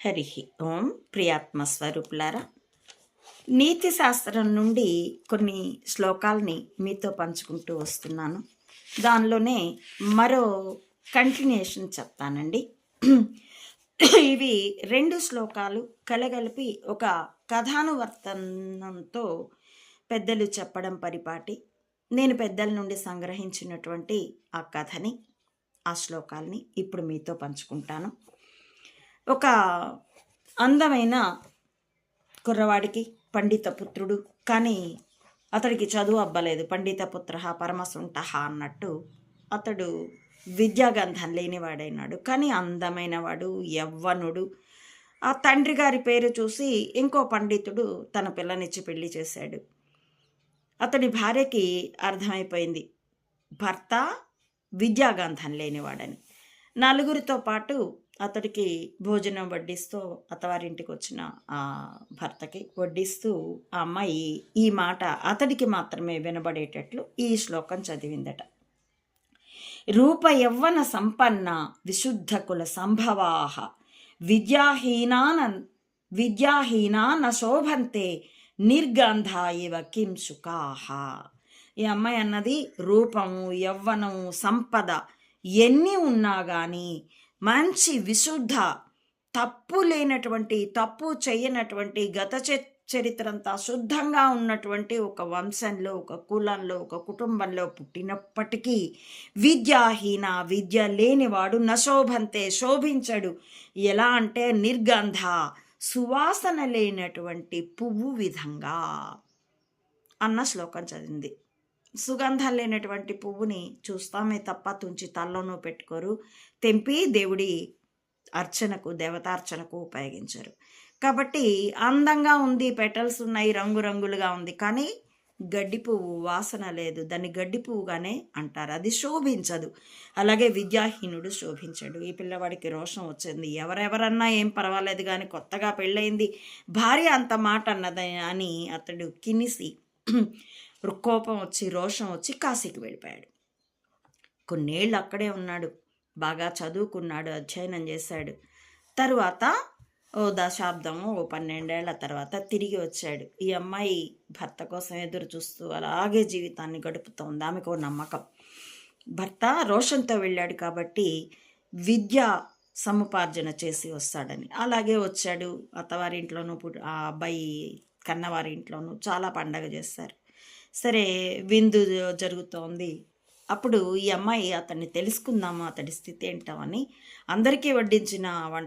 హరి ఓం. ప్రియాత్మస్వరూపులారా, నీతి శాస్త్రం నుండి కొన్ని శ్లోకాల్ని మీతో పంచుకుంటూ వస్తున్నాను. దానిలోనే మరో కంటిన్యూషన్ చెప్తానండి. ఇవి 2 శ్లోకాలు కలగలిపి ఒక కథానువర్తనంతో పెద్దలు చెప్పడం పరిపాటి. నేను పెద్దల నుండి సంగ్రహించినటువంటి ఆ కథని, ఆ శ్లోకాల్ని ఇప్పుడు మీతో పంచుకుంటాను. ఒక అందమైన కుర్రవాడికి పండిత పుత్రుడు, కానీ అతడికి చదువు అబ్బలేదు. పండిత పుత్ర పరమసుంఠ అన్నట్టు అతడు విద్యాగంధం లేనివాడైనాడు. కానీ అందమైన వాడు, యవ్వనుడు. ఆ తండ్రి గారి పేరు చూసి ఇంకో పండితుడు తన పిల్లనిచ్చి పెళ్లి చేశాడు. అతడి భార్యకి అర్థమైపోయింది భర్త విద్యాగంధం లేనివాడని. నలుగురితో పాటు అతడికి భోజనం వడ్డిస్తూ, అత్తవారింటికి వచ్చిన ఆ భర్తకి వడ్డిస్తూ ఆ అమ్మాయి ఈ మాట అతడికి మాత్రమే వినబడేటట్లు ఈ శ్లోకం చదివిందట. రూప యవ్వన సంపన్న విశుద్ధ కుల సంభవాః విద్యాహీనా న శోభంతే నిర్గంధా ఇవ కిం సుఖాః. ఈ అమ్మాయి అన్నది రూపము, యవ్వనము, సంపద ఎన్ని ఉన్నా కానీ మంచి విశుద్ధ, తప్పు లేనటువంటి, తప్పు చేయనటువంటి, గత చరిత్రంతా శుద్ధంగా ఉన్నటువంటి ఒక వంశంలో, ఒక కులంలో, ఒక కుటుంబంలో పుట్టినప్పటికీ విద్యాహీన, విద్య లేనివాడు నశోభంతే శోభించడు. ఎలా అంటే నిర్గంధ, సువాసన లేనటువంటి పువ్వు విధంగా అన్న శ్లోకం చదివింది. సుగంధం లేనటువంటి పువ్వుని చూస్తామే తప్ప తుంచి తల్లోనూ పెట్టుకోరు, తెంపి దేవుడి అర్చనకు, దేవతార్చనకు ఉపయోగించరు. కాబట్టి అందంగా ఉంది, పెటల్స్ ఉన్నాయి, రంగురంగులుగా ఉంది, కానీ గడ్డి పువ్వు వాసన లేదు, దాన్ని గడ్డి పువ్వుగానే అంటారు, అది శోభించదు. అలాగే విద్యాహీనుడు శోభించడు. ఈ పిల్లవాడికి రోషం వచ్చింది. ఎవరెవరన్నా ఏం పర్వాలేదు, కానీ కొత్తగా పెళ్ళయింది, భార్య అంత మాట అన్నది అని అతడు కినిసి కోపం వచ్చి, రోషం వచ్చి కాశీకి వెళ్ళిపోయాడు. కొన్నేళ్ళు అక్కడే ఉన్నాడు, బాగా చదువుకున్నాడు, అధ్యయనం చేశాడు. తరువాత ఓ దశాబ్దము, ఓ 12 ఏళ్ల తర్వాత తిరిగి వచ్చాడు. ఈ అమ్మాయి భర్త కోసం ఎదురు చూస్తూ అలాగే జీవితాన్ని గడుపుతోంది. ఆమెకు ఓ నమ్మకం, భర్త రోషంతో వెళ్ళాడు కాబట్టి విద్య సముపార్జన చేసి వస్తాడని. అలాగే వచ్చాడు. అత్తవారింట్లోనూ ఆ అబ్బాయి కన్నవారి ఇంట్లోనూ చాలా పండగ చేస్తారు. సరే, విందు జరుగుతోంది. అప్పుడు ఈ అమ్మాయి అతన్ని తెలుసుకుందాము, అతడి స్థితి ఏంటో అని అందరికీ వడ్డించిన వంట